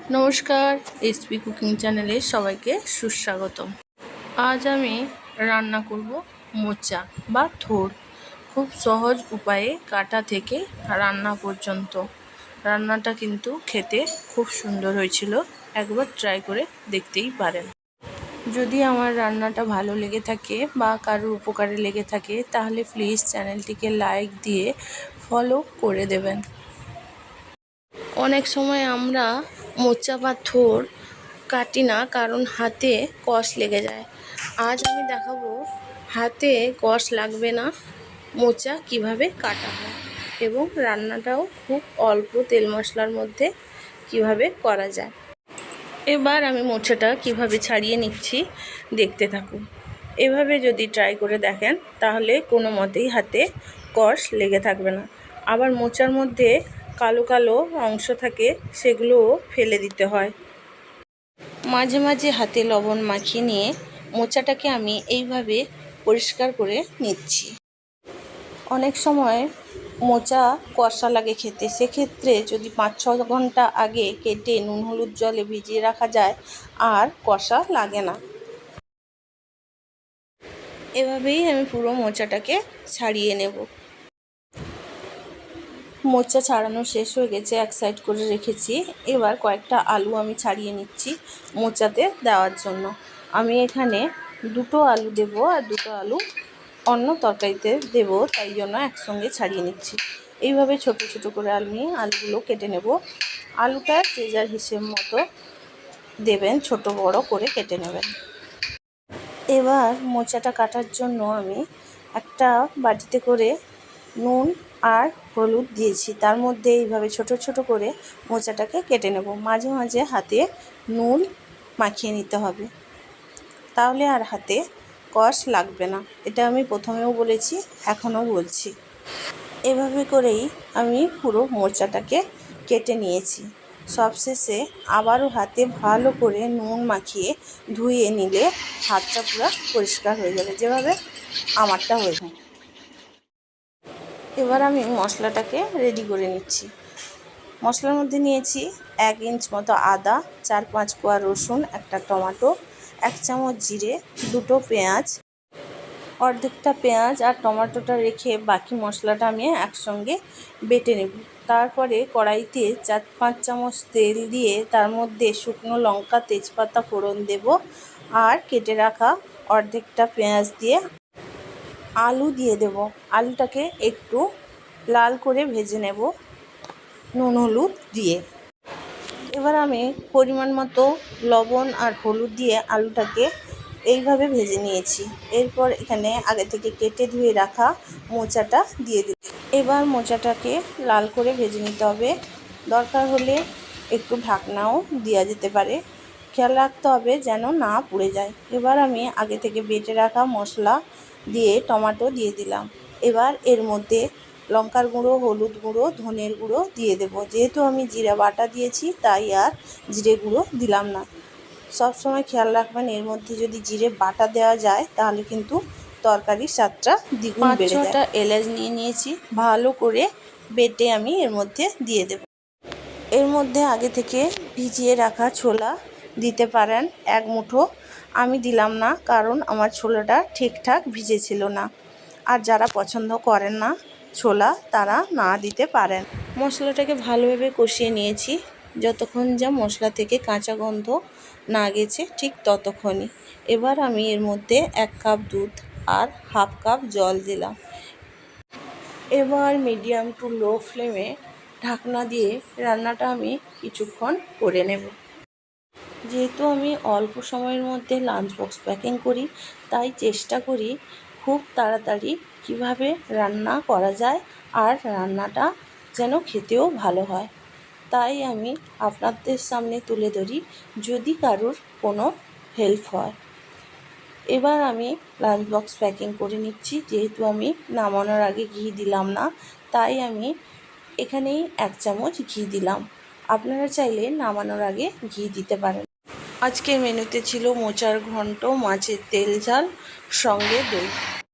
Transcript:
নমস্কার, SP cooking চ্যানেলে সবাইকে সুস্বাগতম। আজ আমি রান্না করব মোচা বা থোড়। খুব সহজ উপায়ে কাটা থেকে রান্না পর্যন্ত। রান্নাটা কিন্তু খেতে খুব সুন্দর হয়েছিল, একবার ট্রাই করে দেখতেই পারেন। যদি আমার রান্নাটা ভালো লেগে থাকে বা কারোর উপকারে লেগে থাকে তাহলে প্লিজ চ্যানেলটিকে লাইক দিয়ে ফলো করে দেবেন। অনেক সময় আমরা মোচা বা থোড় কাটি না, কারণ হাতে কষ লেগে যায়। আজ আমি দেখাবো হাতে কষ লাগবে না মোচা কিভাবে কাটা হয়, এবং রান্নাটাও খুব অল্প তেল মশলার মধ্যে কিভাবে করা যায়। এবার আমি মোচাটা কিভাবে ছাড়িয়ে নিচ্ছি দেখতে থাকুন। এভাবে যদি ট্রাই করে দেখেন তাহলে কোনো মতেই হাতে কষ লেগে থাকবে না। আবার মোচার মধ্যে কালো কালো অংশ থাকে, সেগুলোও ফেলে দিতে হয়। মাঝে মাঝে হাতে লবণ মাখিয়ে নিয়ে মোচাটাকে আমি এইভাবে পরিষ্কার করে নিচ্ছি। অনেক সময় মোচা কষা লাগে খেতে, সেক্ষেত্রে যদি 5-6 ঘন্টা আগে কেটে নুন হলুদ জলে ভিজিয়ে রাখা যায় আর কষা লাগে না। এভাবেই আমি পুরো মোচাটাকে ছাড়িয়ে নেব। মোচা ছাড়ানো শেষ হয়ে গেছে, এক সাইড করে রেখেছি। এবার কয়েকটা আলু আমি ছাড়িয়ে নিচ্ছি মোচাতে দেওয়ার জন্য। আমি এখানে 2টো আলু দেব আর 2টো আলু অন্য তরকারিতে দেব, তাই জন্য একসঙ্গে ছাড়িয়ে নিচ্ছি। এইভাবে ছোট ছোট করে আমি আলুগুলো কেটে নেব। আলুটা যে যার হিসেব মতো দেবেন, ছোট বড় করে কেটে নেবেন। এবার মোচাটা কাটার জন্য আমি একটা বাটিতে করে নুন আর হলুদ দিয়েছি, তার মধ্যে এইভাবে ছোট ছোট করে মোচাটাকে কেটে নেব। মাঝে মাঝে হাতে নুন মাখিয়ে নিতে হবে, তাহলে আর হাতে কষ লাগবে না। এটা আমি প্রথমেও বলেছি, এখনও বলছি। এভাবে করেই আমি পুরো মোচাটাকে কেটে নিয়েছি। সবশেষে আবারও হাতে ভালো করে নুন মাখিয়ে ধুয়ে নিলে হাতটা পুরো পরিষ্কার হয়ে যাবে, যেভাবে আমারটা হয়ে যায়। এবার আমি মশলাটাকে রেডি করে নিচ্ছি। মশলার মধ্যে নিয়েছি 1 ইঞ্চ মতো আদা, 4-5 কোয়া রসুন, একটা টমেটো, 1 চামচ জিরে, 2টো পেঁয়াজ। অর্ধেকটা পেঁয়াজ আর টমেটোটা রেখে বাকি মশলাটা আমি একসঙ্গে বেটে নেব। তারপরে কড়াইতে 4-5 চামচ তেল দিয়ে তার মধ্যে শুকনো লঙ্কা, তেজপাতা ফোড়ন দেব, আর কেটে রাখা অর্ধেকটা পেঁয়াজ দিয়ে আলু দিয়ে দেব। আলুটাকে একটু লাল করে ভেজে নেব নুন হলুদ দিয়ে। এবার আমি পরিমাণ মতো লবণ আর হলুদ দিয়ে আলুটাকে এইভাবে ভেজে নিয়েছি। এরপর এখানে আগে থেকে কেটে ধুয়ে রাখা মোচাটা দিয়ে দিই। এবার মোচাটাকে লাল করে ভেজে নিতে হবে। দরকার হলে একটু ঢাকনাও দেওয়া যেতে পারে, খেয়াল রাখতে হবে যেন না পুড়ে যায়। এবার আমি আগে থেকে বেটে রাখা মশলা দিয়ে টমেটো দিয়ে দিলাম। এবার এর মধ্যে লঙ্কার গুঁড়ো, হলুদ গুঁড়ো, ধনের গুঁড়ো দিয়ে দেব। যেহেতু আমি জিরা বাটা দিয়েছি তাই আর জিরে গুঁড়ো দিলাম না। সব সময় খেয়াল রাখবেন, এর মধ্যে যদি জিরে বাটা দেওয়া যায় তাহলে কিন্তু তরকারির স্বাদটা দ্বিগুণ বেড়ে যায়। 5-6টা এলাচ নিয়ে নিয়েছি, ভালো করে বেটে আমি এর মধ্যে দিয়ে দেব। এর মধ্যে আগে থেকে ভিজিয়ে রাখা ছোলা দিতে পারেন 1 মুঠো। আমি দিলাম না, কারণ আমার ছোলাটা ঠিকঠাক ভিজেছিল না। আর যারা পছন্দ করেন না ছোলা, তারা না দিতে পারেন। মশলাটাকে ভালোভাবে কষিয়ে নিয়েছি, যতক্ষণ যা মশলা থেকে কাঁচা গন্ধ না গেছে ঠিক ততক্ষণই। এবার আমি এর মধ্যে 1 কাপ দুধ আর 1/2 কাপ জল দিলাম। এবার মিডিয়াম টু লো ফ্লেমে ঢাকনা দিয়ে রান্নাটা আমি কিছুক্ষণ করে নেব। যেহেতু আমি অল্প সময়ের মধ্যে লাঞ্চ বক্স প্যাকিং করি, তাই চেষ্টা করি খুব তাড়াতাড়ি কিভাবে রান্না করা যায় আর রান্নাটা যেন খেতেও ভালো হয়। তাই আমি আপনাদের সামনে তুলে ধরি, যদি কারোর কোনো হেল্প হয়। এবার আমি লাঞ্চ বক্স প্যাকিং করে নিচ্ছি। যেহেতু আমি নামানোর আগে ঘি দিলাম না, তাই আমি এখানেই 1 চামচ ঘি দিলাম। আপনারা চাইলে নামানোর আগে ঘি দিতে পারেন। আজকের মেনুতে ছিল মোচার ঘন্ট, মাছের তেল ঝাল, সঙ্গে দই।